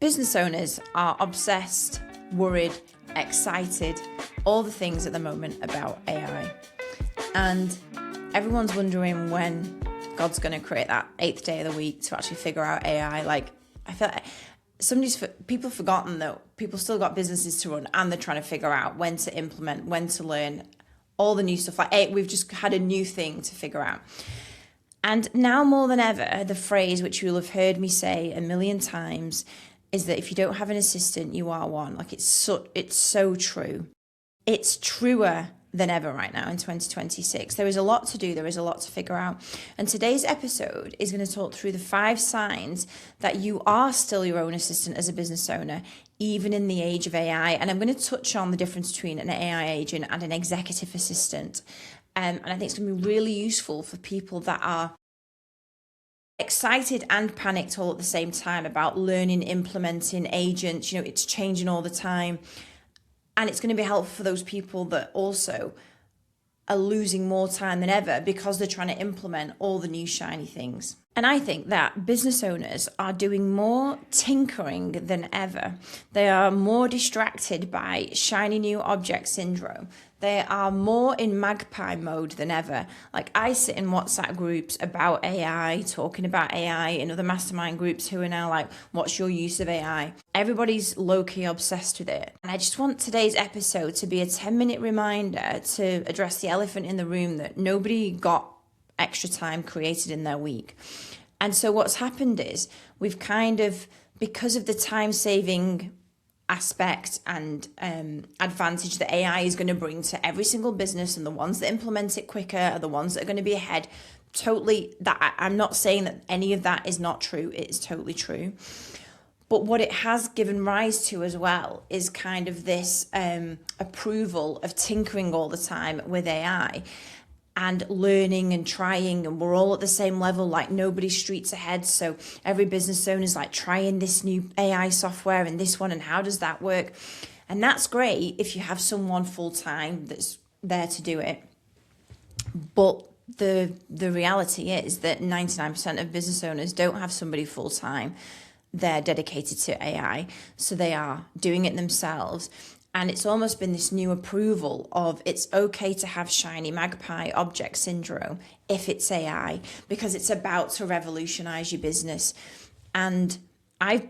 Business owners are obsessed, worried, excited, all the things at the moment about AI. And everyone's wondering when God's going to create that 8th day of the week to actually figure out AI. Like, I feel like people have forgotten that people still got businesses to run and they're trying to figure out when to implement, when to learn, all the new stuff. Like, we've just had a new thing to figure out. And now more than ever, the phrase which you'll have heard me say a million times is that if you don't have an assistant, you are one. Like, it's so true. It's truer than ever right now in 2026. There is a lot to do. There is a lot to figure out. And today's episode is going to talk through the 5 signs that you are still your own assistant as a business owner, even in the age of AI. And I'm going to touch on the difference between an AI agent and an executive assistant. And I think it's going to be really useful for people that are excited and panicked all at the same time about learning, implementing agents. You know, it's changing all the time. And it's going to be helpful for those people that also are losing more time than ever because they're trying to implement all the new shiny things. And I think that business owners are doing more tinkering than ever. They are more distracted by shiny new object syndrome. They are more in magpie mode than ever. Like, I sit in WhatsApp groups about AI, talking about AI, in other mastermind groups who are now like, what's your use of AI? Everybody's low-key obsessed with it. And I just want today's episode to be a 10-minute reminder to address the elephant in the room that nobody got extra time created in their week. And so what's happened is we've kind of, because of the time-saving aspect and advantage that AI is going to bring to every single business, and the ones that implement it quicker are the ones that are going to be ahead. Totally, that I'm not saying that any of that is not true. It is totally true. But what it has given rise to as well is kind of this approval of tinkering all the time with AI and learning and trying, and we're all at the same level, like nobody's streets ahead. So every business owner is like trying this new AI software and this one, and how does that work? And that's great if you have someone full-time that's there to do it. But the reality is that 99% of business owners don't have somebody full-time. They're dedicated to AI, so they are doing it themselves. And it's almost been this new approval of it's okay to have shiny magpie object syndrome if it's AI, because it's about to revolutionize your business. And I've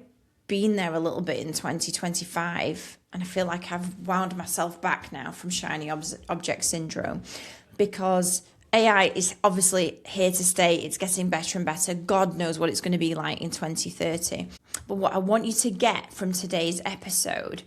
been there a little bit in 2025, and I feel like I've wound myself back now from shiny object syndrome, because AI is obviously here to stay. It's getting better and better. God knows what it's going to be like in 2030. But what I want you to get from today's episode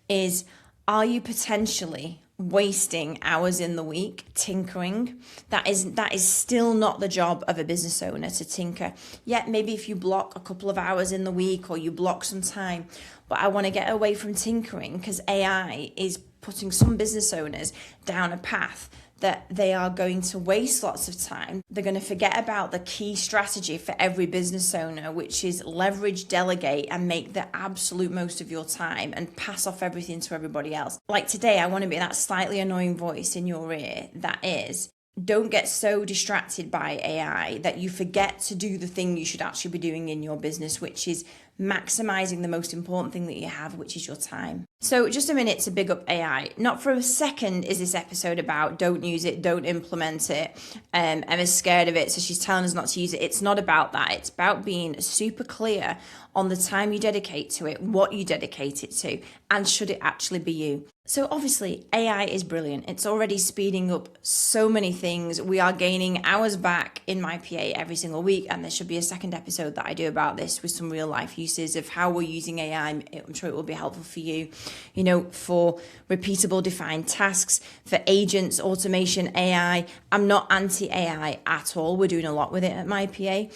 is, are you potentially wasting hours in the week tinkering? That is still not the job of a business owner to tinker. Yet maybe if you block a couple of hours in the week or you block some time, but I want to get away from tinkering because AI is putting some business owners down a path that they are going to waste lots of time. They're going to forget about the key strategy for every business owner, which is leverage, delegate, and make the absolute most of your time and pass off everything to everybody else. Like today, I want to be that slightly annoying voice in your ear that is, don't get so distracted by AI that you forget to do the thing you should actually be doing in your business, which is maximizing the most important thing that you have, which is your time. So just a minute to big up AI. Not for a second is this episode about don't use it, don't implement it. Emma's scared of it, so she's telling us not to use it. It's not about that. It's about being super clear on the time you dedicate to it, what you dedicate it to, and should it actually be you. So obviously AI is brilliant. It's already speeding up so many things. We are gaining hours back in my PA every single week, and there should be a second episode that I do about this with some real life uses of how we're using AI. I'm sure it will be helpful for you, you know, for repeatable defined tasks, for agents, automation, AI. I'm not anti-AI at all. We're doing a lot with it at my PA.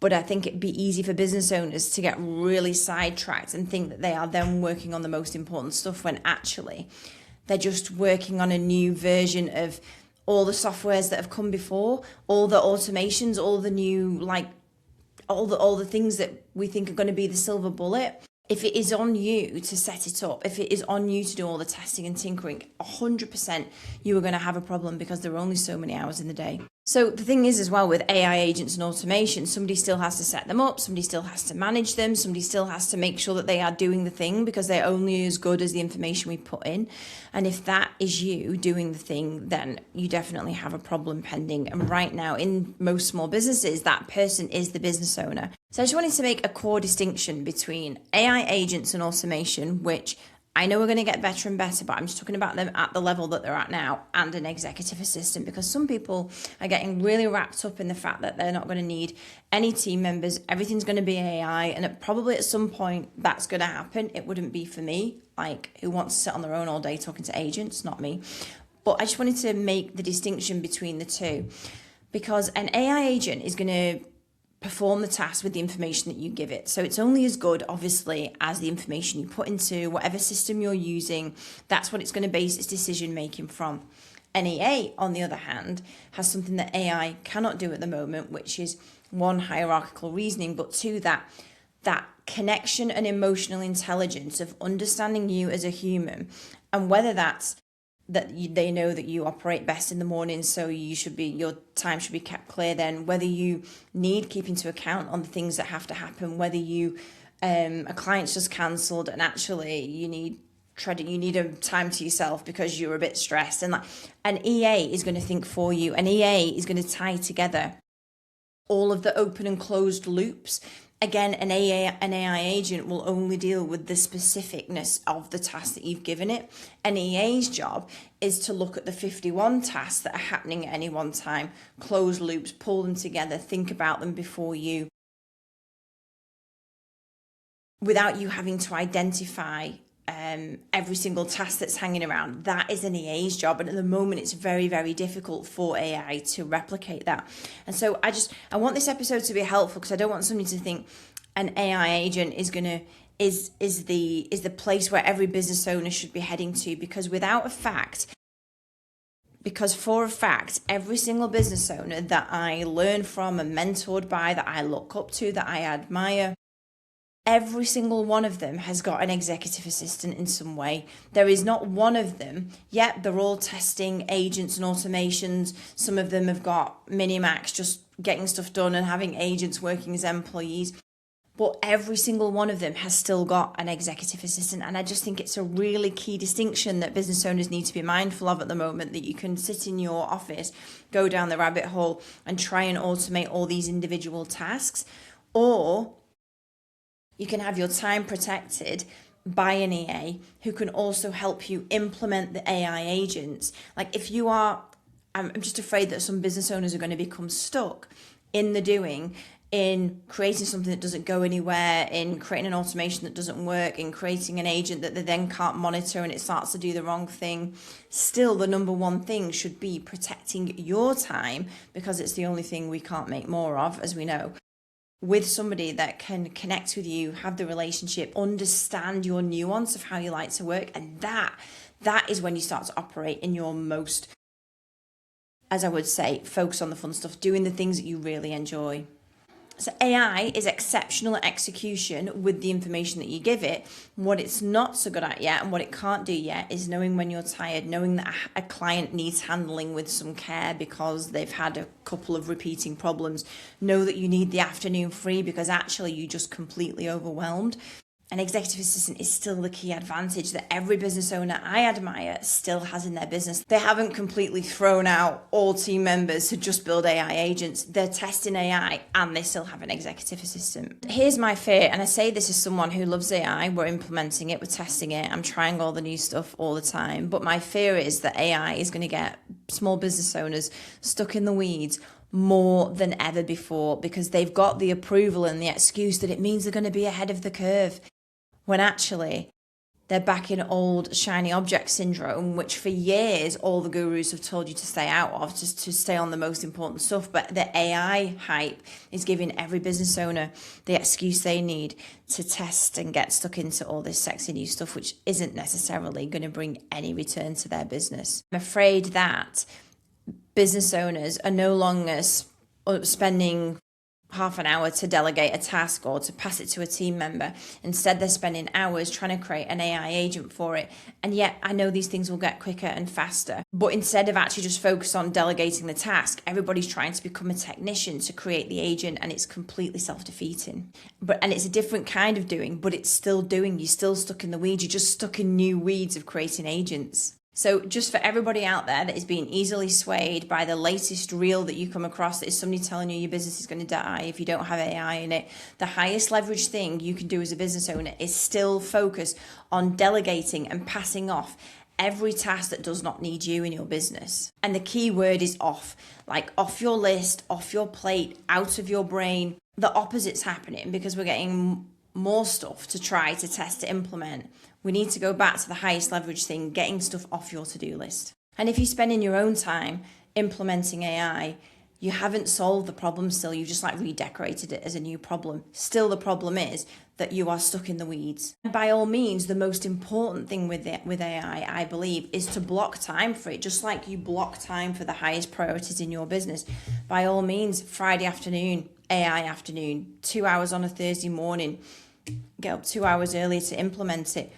But I think it'd be easy for business owners to get really sidetracked and think that they are then working on the most important stuff when actually they're just working on a new version of all the softwares that have come before, all the automations, all the new, like, all the things that we think are going to be the silver bullet. If it is on you to set it up, if it is on you to do all the testing and tinkering, 100% you are going to have a problem because there are only so many hours in the day. So the thing is as well with AI agents and automation, somebody still has to set them up, somebody still has to manage them, somebody still has to make sure that they are doing the thing, because they're only as good as the information we put in. And if that is you doing the thing, then you definitely have a problem pending. And right now in most small businesses, that person is the business owner. So I just wanted to make a core distinction between AI agents and automation, which I know we're going to get better and better, but I'm just talking about them at the level that they're at now, and an executive assistant, because some people are getting really wrapped up in the fact that they're not going to need any team members. Everything's going to be AI, and probably at some point that's going to happen. It wouldn't be for me, like who wants to sit on their own all day talking to agents, not me. But I just wanted to make the distinction between the two, because an AI agent is going to perform the task with the information that you give it. So it's only as good, obviously, as the information you put into whatever system you're using. That's what it's going to base its decision making from. An EA, on the other hand, has something that AI cannot do at the moment, which is one, hierarchical reasoning, but two, that connection and emotional intelligence of understanding you as a human, and whether that's they know that you operate best in the morning, so your time should be kept clear then, whether you need keeping to account on the things that have to happen, whether you a client's just cancelled and actually you need a time to yourself because you're a bit stressed, and like an EA is going to think for you. An EA is going to tie together all of the open and closed loops. Again, an AI agent will only deal with the specificness of the task that you've given it. An EA's job is to look at the 51 tasks that are happening at any one time, close loops, pull them together, think about them before you, without you having to identify every single task that's hanging around. That is an EA's job, and at the moment it's very, very difficult for AI to replicate that. And so I want this episode to be helpful, because I don't want somebody to think an AI agent is the place where every business owner should be heading to, because for a fact, every single business owner that I learn from and mentored by, that I look up to, that I admire, every single one of them has got an executive assistant in some way. There is not one of them, yet they're all testing agents and automations. Some of them have got Minimax, just getting stuff done and having agents working as employees. But every single one of them has still got an executive assistant. And I just think it's a really key distinction that business owners need to be mindful of at the moment, that you can sit in your office, go down the rabbit hole and try and automate all these individual tasks, or you can have your time protected by an EA who can also help you implement the AI agents. Like I'm just afraid that some business owners are going to become stuck in the doing, in creating something that doesn't go anywhere, in creating an automation that doesn't work, in creating an agent that they then can't monitor and it starts to do the wrong thing. Still, the number one thing should be protecting your time, because it's the only thing we can't make more of, as we know, with somebody that can connect with you, have the relationship, understand your nuance of how you like to work. And that is when you start to operate in your most, as I would say, focus on the fun stuff, doing the things that you really enjoy. So AI is exceptional at execution with the information that you give it. What it's not so good at yet, and what it can't do yet, is knowing when you're tired, knowing that a client needs handling with some care because they've had a couple of repeating problems. Know that you need the afternoon free because actually you're just completely overwhelmed. An executive assistant is still the key advantage that every business owner I admire still has in their business. They haven't completely thrown out all team members to just build AI agents. They're testing AI and they still have an executive assistant. Here's my fear, and I say this as someone who loves AI. We're implementing it, we're testing it, I'm trying all the new stuff all the time. But my fear is that AI is going to get small business owners stuck in the weeds more than ever before, because they've got the approval and the excuse that it means they're going to be ahead of the curve, when actually they're back in old shiny object syndrome, which for years all the gurus have told you to stay out of, just to stay on the most important stuff. But the AI hype is giving every business owner the excuse they need to test and get stuck into all this sexy new stuff, which isn't necessarily going to bring any return to their business. I'm afraid that business owners are no longer spending half an hour to delegate a task or to pass it to a team member. Instead, they're spending hours trying to create an AI agent for it. And yet I know these things will get quicker and faster. But instead of actually just focus on delegating the task, everybody's trying to become a technician to create the agent, and it's completely self-defeating. And it's a different kind of doing, but it's still doing. You're still stuck in the weeds. You're just stuck in new weeds of creating agents. So just for everybody out there that is being easily swayed by the latest reel that you come across that is somebody telling you your business is going to die if you don't have AI in it, the highest leverage thing you can do as a business owner is still focus on delegating and passing off every task that does not need you in your business. And the key word is off, like off your list, off your plate, out of your brain. The opposite's happening because we're getting more stuff to try, to test, to implement. We need to go back to the highest leverage thing, getting stuff off your to-do list. And if you're spending your own time implementing AI, you haven't solved the problem still. You've just like redecorated it as a new problem. Still, the problem is that you are stuck in the weeds. And by all means, the most important thing with AI, I believe, is to block time for it, just like you block time for the highest priorities in your business. By all means, Friday afternoon, AI afternoon, 2 hours on a Thursday morning, get up 2 hours earlier to implement it.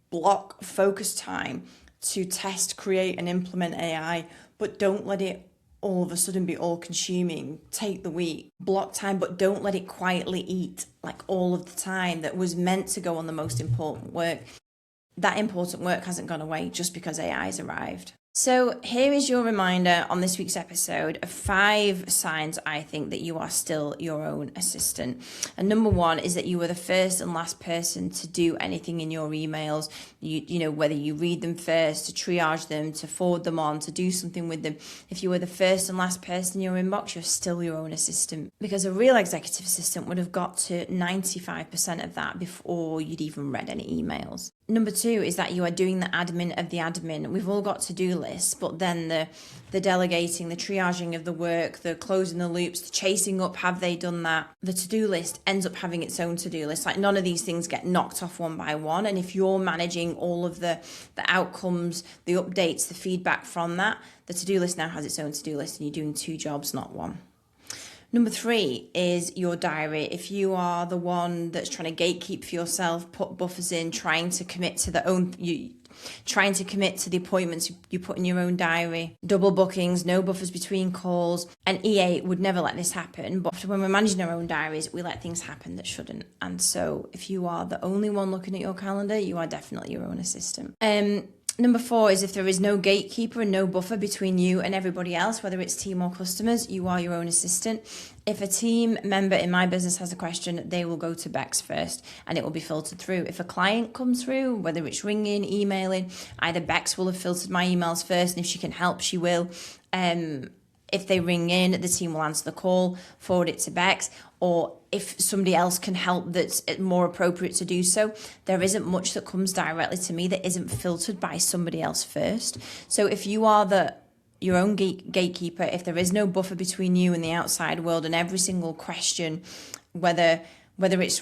Block focus time to test, create, and implement AI, but don't let it all of a sudden be all consuming. Take the week, block time, but don't let it quietly eat like all of the time that was meant to go on the most important work. That important work hasn't gone away just because AI has arrived. So here is your reminder on this week's episode of 5 signs I think that you are still your own assistant. And number 1 is that you were the first and last person to do anything in your emails. You know, whether you read them first, to triage them, to forward them on, to do something with them. If you were the first and last person in your inbox, you're still your own assistant. Because a real executive assistant would have got to 95% of that before you'd even read any emails. Number 2 is that you are doing the admin of the admin. We've all got to-do lists, but then the delegating, the triaging of the work, the closing the loops, the chasing up, have they done that? The to-do list ends up having its own to-do list. Like none of these things get knocked off one by one. And if you're managing all of the outcomes, the updates, the feedback from that, the to-do list now has its own to-do list and you're doing 2 jobs, not 1. Number 3 is your diary. If you are the one that's trying to gatekeep for yourself, put buffers in, trying to commit to the appointments you put in your own diary, double bookings, no buffers between calls. And EA would never let this happen, but when we're managing our own diaries, we let things happen that shouldn't. And so if you are the only one looking at your calendar, you are definitely your own assistant. Number 4 is if there is no gatekeeper and no buffer between you and everybody else, whether it's team or customers, you are your own assistant. If a team member in my business has a question, they will go to Bex first and it will be filtered through. If a client comes through, whether it's ringing, emailing, either Bex will have filtered my emails first, and if she can help, she will. If they ring in, the team will answer the call, forward it to Bex, or if somebody else can help that's more appropriate to do so. There isn't much that comes directly to me that isn't filtered by somebody else first. So if you are your own gatekeeper, if there is no buffer between you and the outside world, and every single question, whether it's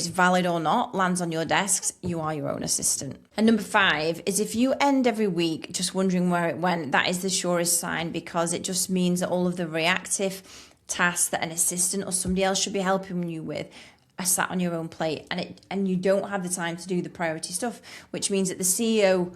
valid or not, lands on your desks, you are your own assistant. And number 5 is if you end every week just wondering where it went, that is the surest sign, because it just means that all of the reactive tasks that an assistant or somebody else should be helping you with are sat on your own plate, and you don't have the time to do the priority stuff, which means that the CEO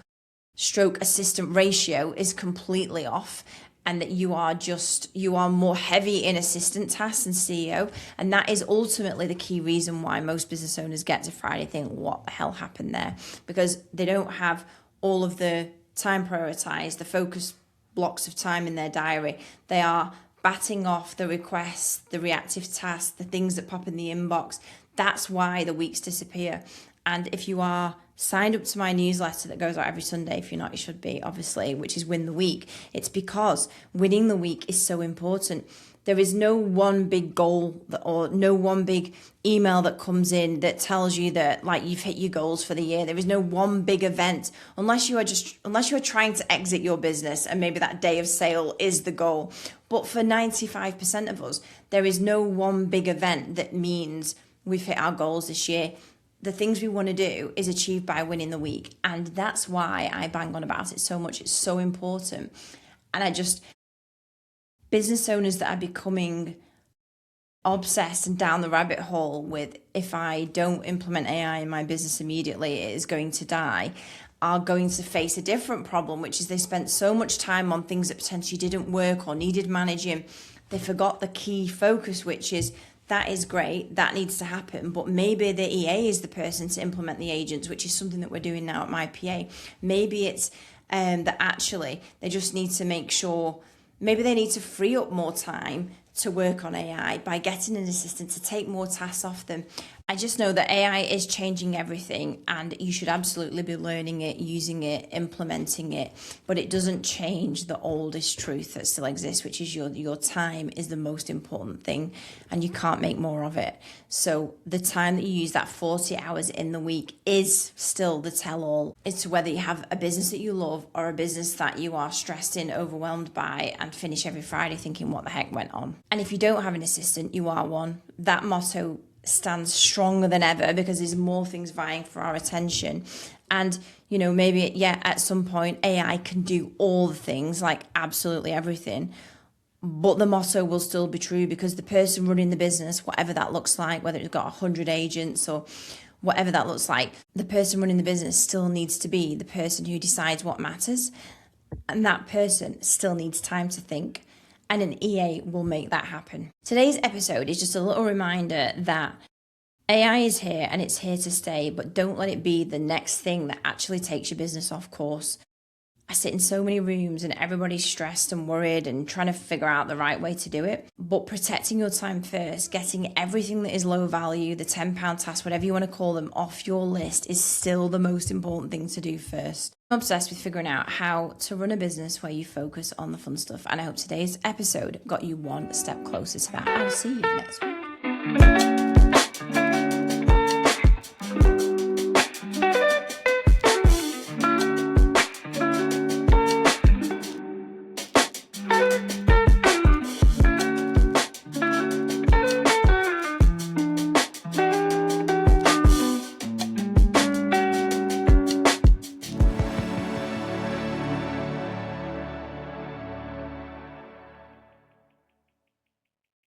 stroke assistant ratio is completely off, and that you are more heavy in assistant tasks than CEO. And that is ultimately the key reason why most business owners get to Friday think, what the hell happened there? Because they don't have all of the time prioritized, the focus blocks of time in their diary. They are batting off the requests, the reactive tasks, the things that pop in the inbox. That's why the weeks disappear. And if you are signed up to my newsletter that goes out every Sunday, if you're not, you should be, obviously, which is Win the Week, it's because winning the week is so important. There is no one big goal or no one big email that comes in that tells you that like you've hit your goals for the year. There is no one big event unless you are trying to exit your business, and maybe that day of sale is the goal. But for 95% of us, there is no one big event that means we've hit our goals this year. The things we want to do is achieved by winning the week. And that's why I bang on about it so much. It's so important. And business owners that are becoming obsessed and down the rabbit hole with, if I don't implement AI in my business immediately, it is going to die, are going to face a different problem, which is they spent so much time on things that potentially didn't work or needed managing. They forgot the key focus, which is, that is great, that needs to happen, but maybe the EA is the person to implement the agents, which is something that we're doing now at MyPA. Maybe it's that actually they just need to make sure, maybe they need to free up more time to work on AI by getting an assistant to take more tasks off them. I just know that AI is changing everything, and you should absolutely be learning it, using it, implementing it, but it doesn't change the oldest truth that still exists, which is your time is the most important thing, and you can't make more of it. So the time that you use, that 40 hours in the week, is still the tell-all as to whether you have a business that you love or a business that you are stressed in, overwhelmed by, and finish every Friday thinking, what the heck went on? And if you don't have an assistant, you are one. That motto stands stronger than ever, because there's more things vying for our attention. And, maybe, at some point AI can do all the things, like absolutely everything, but the motto will still be true, because the person running the business, whatever that looks like, whether it's got 100 agents or whatever that looks like, the person running the business still needs to be the person who decides what matters. And that person still needs time to think. And an EA will make that happen. Today's episode is just a little reminder that AI is here and it's here to stay, but don't let it be the next thing that actually takes your business off course. I sit in so many rooms and everybody's stressed and worried and trying to figure out the right way to do it. But protecting your time first, getting everything that is low value, the £10 tasks, whatever you want to call them, off your list is still the most important thing to do first. I'm obsessed with figuring out how to run a business where you focus on the fun stuff. And I hope today's episode got you one step closer to that. I'll see you next week.